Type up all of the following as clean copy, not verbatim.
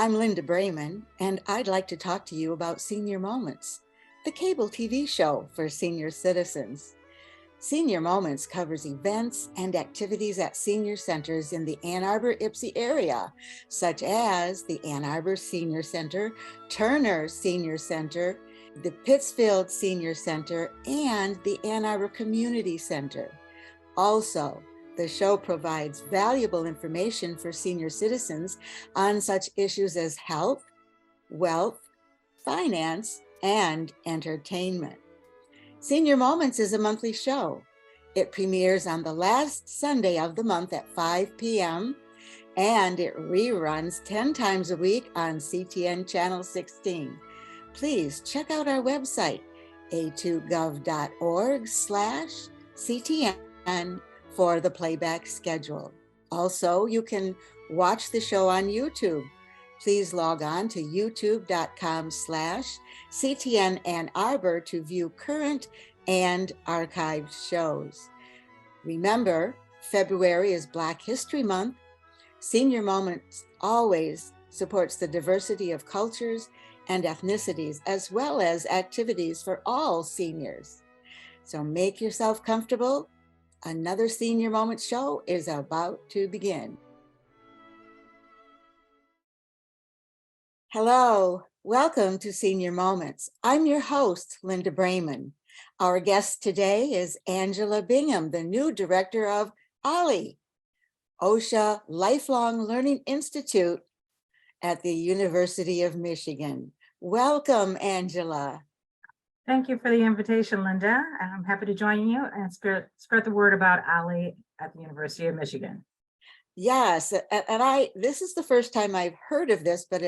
I'm Linda Brayman, and I'd like to talk to you about Senior Moments, the cable TV show for senior citizens. Senior Moments covers events and activities at senior centers in the Ann Arbor-Ypsi area, such as the Ann Arbor Senior Center, Turner Senior Center, the Pittsfield Senior Center, and the Ann Arbor Community Center. Also, the show provides valuable information for senior citizens on such issues as health, wealth, finance, and entertainment. Senior Moments is a monthly show. It premieres on the last Sunday of the month at 5 p.m. and it reruns 10 times a week on CTN Channel 16. Please check out our website, a2gov.org/CTN for the playback schedule. Also, you can watch the show on YouTube. Please log on to youtube.com/CTN Ann Arbor to view current and archived shows. Remember, February is Black History Month. Senior Moments always supports the diversity of cultures and ethnicities, as well as activities for all seniors. So make yourself comfortable. Another Senior Moments show is about to begin. Hello, welcome to Senior Moments. I'm your host, Linda Brayman. Our guest today is Angela Bingham, the new director of OLLI, Osher Lifelong Learning Institute at the University of Michigan. Welcome, Angela. Thank you for the invitation, Linda. I'm happy to join you and spread the word about OLLI at the University of Michigan. Yes, and this is the first time I've heard of this, but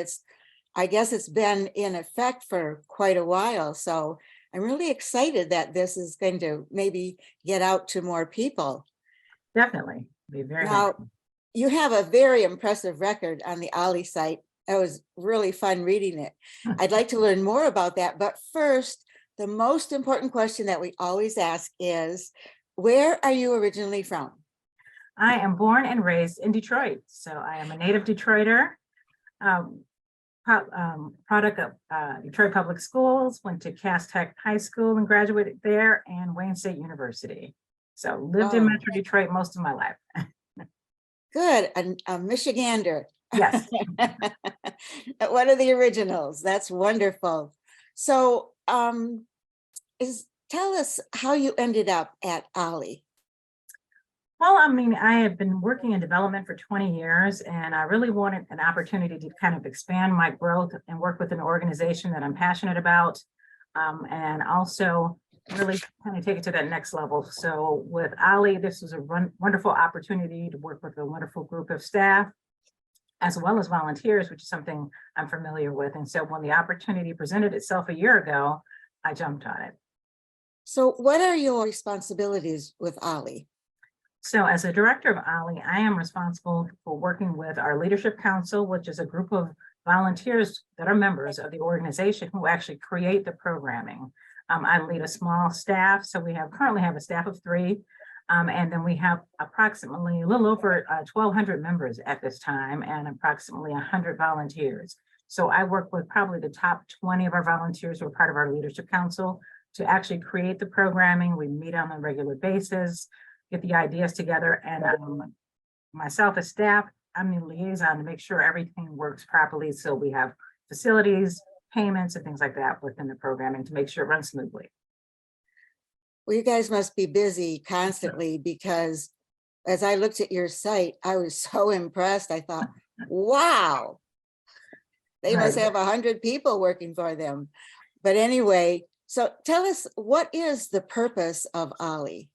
I guess it's been in effect for quite a while. So I'm really excited that this is going to maybe get out to more people. Definitely. Be very now, helpful. You have a very impressive record on the OLLI site. It was really fun reading it. I'd like to learn more about that. But first, the most important question that we always ask is, where are you originally from? I am born and raised in Detroit. So I am a native Detroiter, product of Detroit Public Schools, went to Cass Tech High School and graduated there, and Wayne State University. So lived in Metro Detroit most of my life. Good, a Michigander. Yes. One of the originals. That's wonderful. So tell us how you ended up at OLLI. Well, I mean, I have been working in development for 20 years, and I really wanted an opportunity to kind of expand my growth and work with an organization that I'm passionate about, and also really kind of take it to that next level. So with OLLI, this was a wonderful opportunity to work with a wonderful group of staff, as well as volunteers, which is something I'm familiar with. And so when the opportunity presented itself a year ago, I jumped on it. So what are your responsibilities with OLLI? So as a director of OLLI, I am responsible for working with our Leadership Council, which is a group of volunteers that are members of the organization who actually create the programming. I lead a small staff, so we currently have a staff of 3, and then we have approximately a little over 1,200 members at this time and approximately 100 volunteers. So I work with probably the top 20 of our volunteers who are part of our Leadership Council to actually create the programming. We meet on a regular basis, get the ideas together, and myself as staff, I'm the liaison to make sure everything works properly. So we have facilities, payments, and things like that within the programming to make sure it runs smoothly. Well, you guys must be busy constantly, because as I looked at your site, I was so impressed. I thought, wow, they must have 100 people working for them. But anyway, so tell us, what is the purpose of OLLI?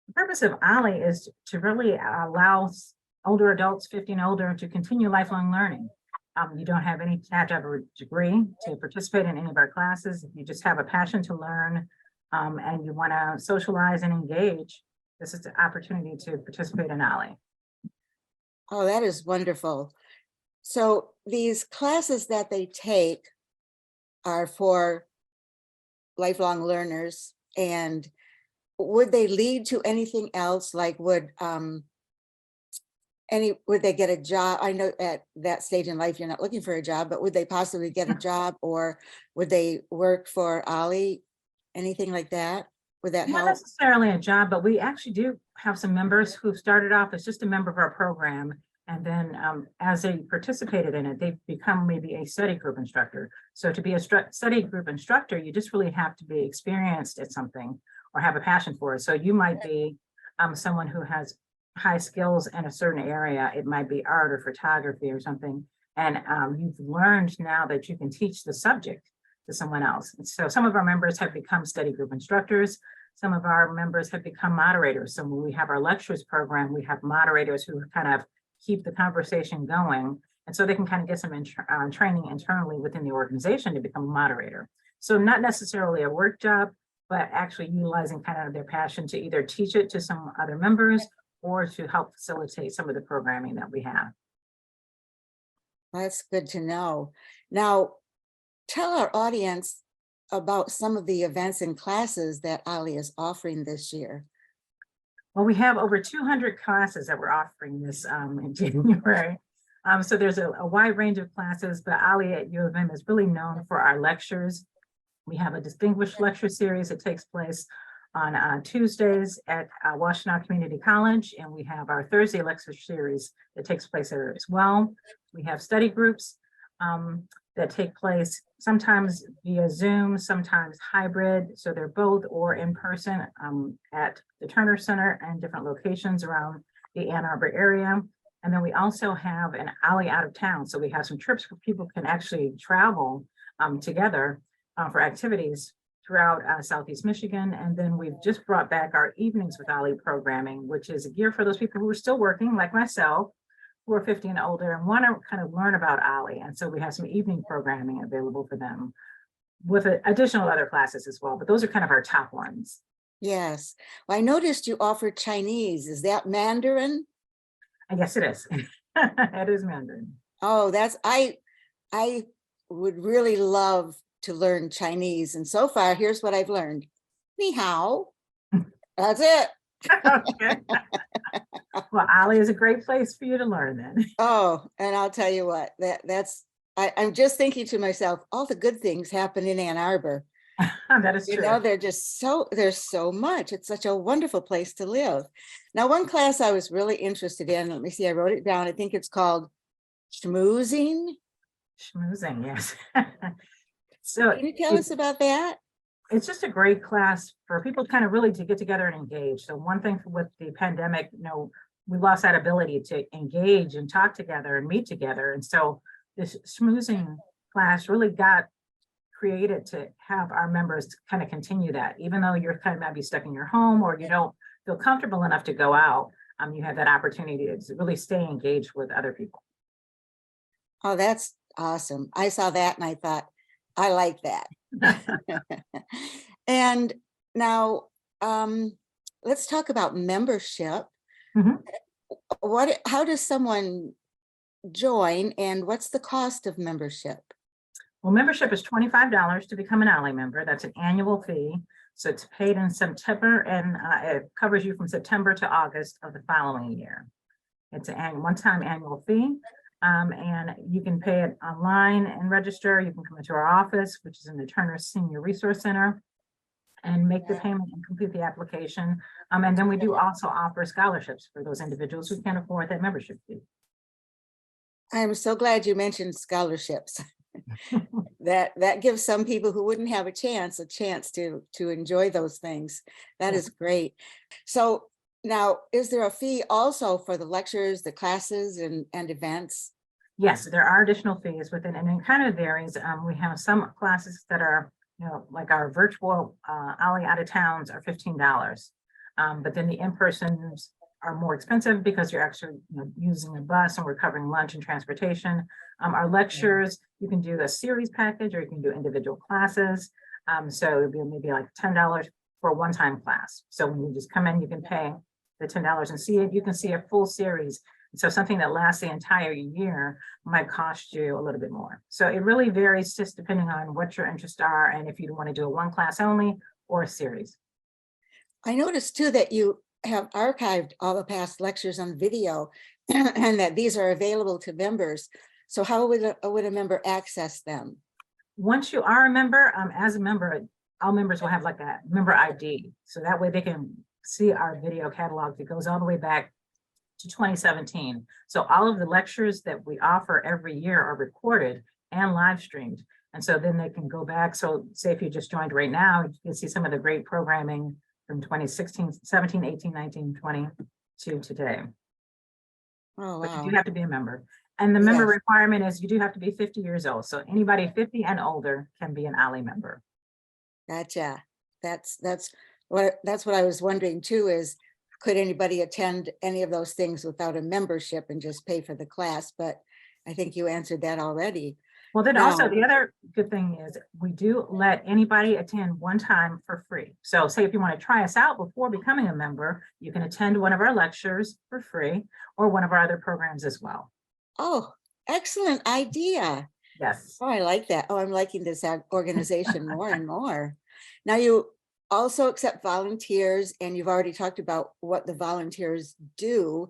The purpose of OLLI is to really allow older adults, 50 and older, to continue lifelong learning. You don't have to have a degree to participate in any of our classes. If you just have a passion to learn and you want to socialize and engage, this is the opportunity to participate in OLLI. Oh, that is wonderful. So these classes that they take are for lifelong learners, and would they lead to anything else? Like would would they get a job? I know at that stage in life, you're not looking for a job, but would they possibly get a job, or would they work for OLLI? Anything like that? Would that Not help? necessarily a job, but we actually do have some members who started off as just a member of our program. And then as they participated in it, they've become maybe a study group instructor. So to be a study group instructor, you just really have to be experienced at something or have a passion for it. So you might be someone who has high skills in a certain area. It might be art or photography or something. And you've learned now that you can teach the subject to someone else. And so some of our members have become study group instructors. Some of our members have become moderators. So when we have our lectures program, we have moderators who kind of keep the conversation going. And so they can kind of get some training internally within the organization to become a moderator. So not necessarily a work job, but actually utilizing kind of their passion to either teach it to some other members or to help facilitate some of the programming that we have. That's good to know. Now, tell our audience about some of the events and classes that OLLI is offering this year. Well, we have over 200 classes that we're offering this in January. So there's a wide range of classes, but OLLI at U of M is really known for our lectures. We have a distinguished lecture series that takes place on Tuesdays at Washtenaw Community College, and we have our Thursday lecture series that takes place there as well. We have study groups that take place sometimes via Zoom, sometimes hybrid. So they're both or in person at the Turner Center and different locations around the Ann Arbor area. And then we also have an OLLI out of town. So we have some trips where people can actually travel together for activities throughout Southeast Michigan. And then we've just brought back our Evenings with OLLI programming, which is geared for those people who are still working, like myself, who are 50 and older and want to kind of learn about OLLI. And so we have some evening programming available for them with additional other classes as well. But those are kind of our top ones. Yes. Well, I noticed you offered Chinese. Is that Mandarin? Yes, it is. It is Mandarin. Oh, I would really love to learn Chinese. And so far, here's what I've learned. Ni hao. That's it. Okay. Well, OLLI is a great place for you to learn then. Oh, and I'll tell you what, I'm just thinking to myself, all the good things happen in Ann Arbor. That is true. You know, there's so much. It's such a wonderful place to live. Now, one class I was really interested in, let me see, I wrote it down. I think it's called Schmoozing. Schmoozing, yes. So can you tell us about that? It's just a great class for people kind of really to get together and engage. So one thing with the pandemic, we lost that ability to engage and talk together and meet together. And so this schmoozing class really got created to have our members kind of continue that, even though you're kind of maybe stuck in your home or you don't feel comfortable enough to go out, you have that opportunity to really stay engaged with other people. Oh, that's awesome. I saw that and I thought, I like that. And now let's talk about membership. Mm-hmm. How does someone join and what's the cost of membership? Well, membership is $25 to become an OLLI member. That's an annual fee. So it's paid in September and it covers you from September to August of the following year. It's a one-time annual fee. And you can pay it online and register. You can come into our office, which is in the Turner Senior Resource Center, and make the payment and complete the application. And then we do also offer scholarships for those individuals who can't afford that membership fee. I'm so glad you mentioned scholarships. that gives some people who wouldn't have a chance to enjoy those things. That is great. So now, is there a fee also for the lectures, the classes, and events? Yes, there are additional fees within, and it kind of varies. We have some classes that are, like our virtual OLLI out of towns are $15. But then the in-persons are more expensive because you're actually using a bus and we're covering lunch and transportation. Our lectures, you can do a series package or you can do individual classes. So it'd be maybe like $10 for a one-time class. So when you just come in, you can pay the $10 and see it. You can see a full series. So something that lasts the entire year might cost you a little bit more. So it really varies just depending on what your interests are and if you want to do a one class only or a series. I noticed too that you have archived all the past lectures on video. and that these are available to members. So how would a member access them? Once you are a member, as a member, all members will have like a member ID. So that way they can see our video catalog that goes all the way back to 2017. So all of the lectures that we offer every year are recorded and live streamed. And so then they can go back. So say if you just joined right now, you can see some of the great programming from 2016, 17, 18, 19, 20 to today. Oh, But wow. you do have to be a member. And the member Yes. requirement is you do have to be 50 years old. So anybody 50 and older can be an OLLI member. Gotcha. That's what I was wondering too, is could anybody attend any of those things without a membership and just pay for the class? But I think you answered that already. Well, then also Now, the other good thing is we do let anybody attend one time for free. So say if you want to try us out before becoming a member, you can attend one of our lectures for free or one of our other programs as well. oh, excellent idea. Yes. Oh, I like that. Oh, I'm liking this organization more and more. Now, you also accept volunteers, and you've already talked about what the volunteers do.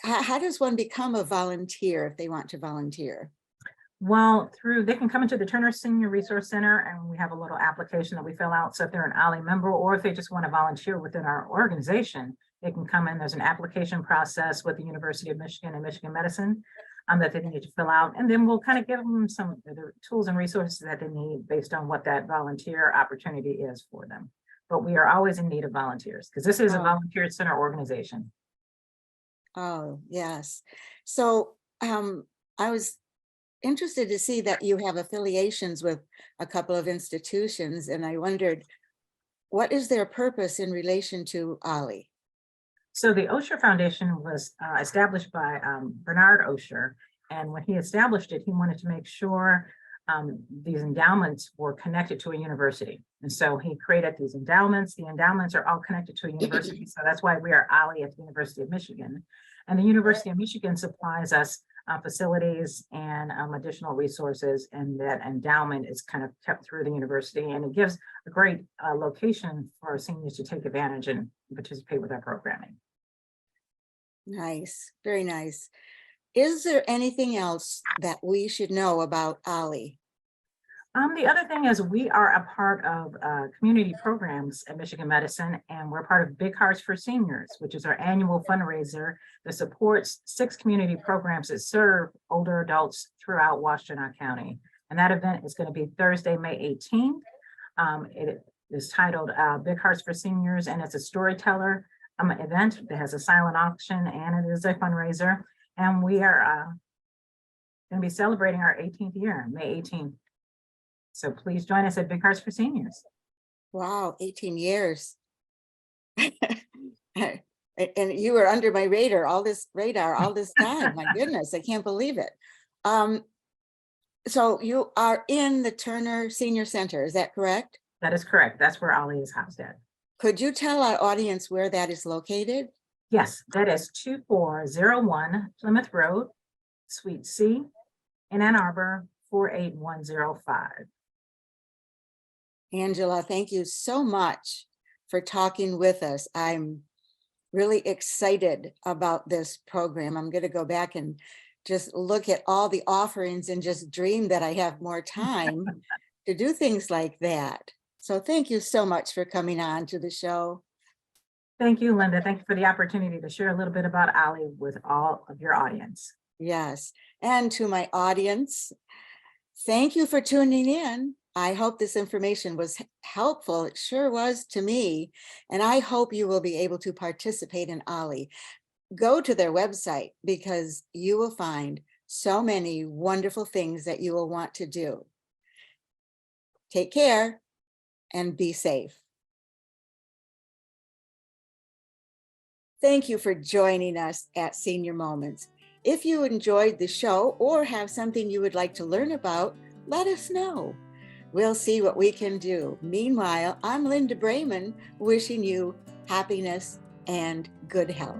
How does one become a volunteer if they want to volunteer? Well, they can come into the Turner Senior Resource Center and we have a little application that we fill out. So if they're an OLLI member or if they just want to volunteer within our organization, they can come in. There's an application process with the University of Michigan and Michigan Medicine that they need to fill out. And then we'll kind of give them some of the tools and resources that they need based on what that volunteer opportunity is for them. But we are always in need of volunteers because this is a volunteer center organization. Oh, yes. So I was interested to see that you have affiliations with a couple of institutions, and I wondered, what is their purpose in relation to OLLI? So the Osher Foundation was established by Bernard Osher. And when he established it, he wanted to make sure these endowments were connected to a university. And so he created these endowments. The endowments are all connected to a university. So that's why we are OLLI at the University of Michigan. And the University of Michigan supplies us facilities and additional resources. And that endowment is kind of kept through the university. And it gives a great location for our seniors to take advantage and participate with our programming. Nice, very nice. Is there anything else that we should know about OLLI? The other thing is we are a part of community programs at Michigan Medicine, and we're part of Big Hearts for Seniors, which is our annual fundraiser that supports 6 community programs that serve older adults throughout Washtenaw County. And that event is going to be Thursday, May 18th. It is titled Big Hearts for Seniors, and it's a storyteller event that has a silent auction, and it is a fundraiser. And we are going to be celebrating our 18th year, May 18th. So please join us at Big Hearts for Seniors. Wow, 18 years. And you were under my radar all this time. My goodness, I can't believe it. So you are in the Turner Senior Center, is that correct? That is correct. That's where OLLI is housed at. Could you tell our audience where that is located? Yes, that is 2401 Plymouth Road, Suite C, in Ann Arbor, 48105. Angela, thank you so much for talking with us. I'm really excited about this program. I'm going to go back and just look at all the offerings and just dream that I have more time to do things like that. So thank you so much for coming on to the show. Thank you, Linda. Thank you for the opportunity to share a little bit about OLLI with all of your audience. Yes. And to my audience, thank you for tuning in. I hope this information was helpful. It sure was to me. And I hope you will be able to participate in OLLI. Go to their website because you will find so many wonderful things that you will want to do. Take care and be safe. Thank you for joining us at Senior Moments. If you enjoyed the show or have something you would like to learn about, let us know. We'll see what we can do. Meanwhile, I'm Linda Brayman, wishing you happiness and good health.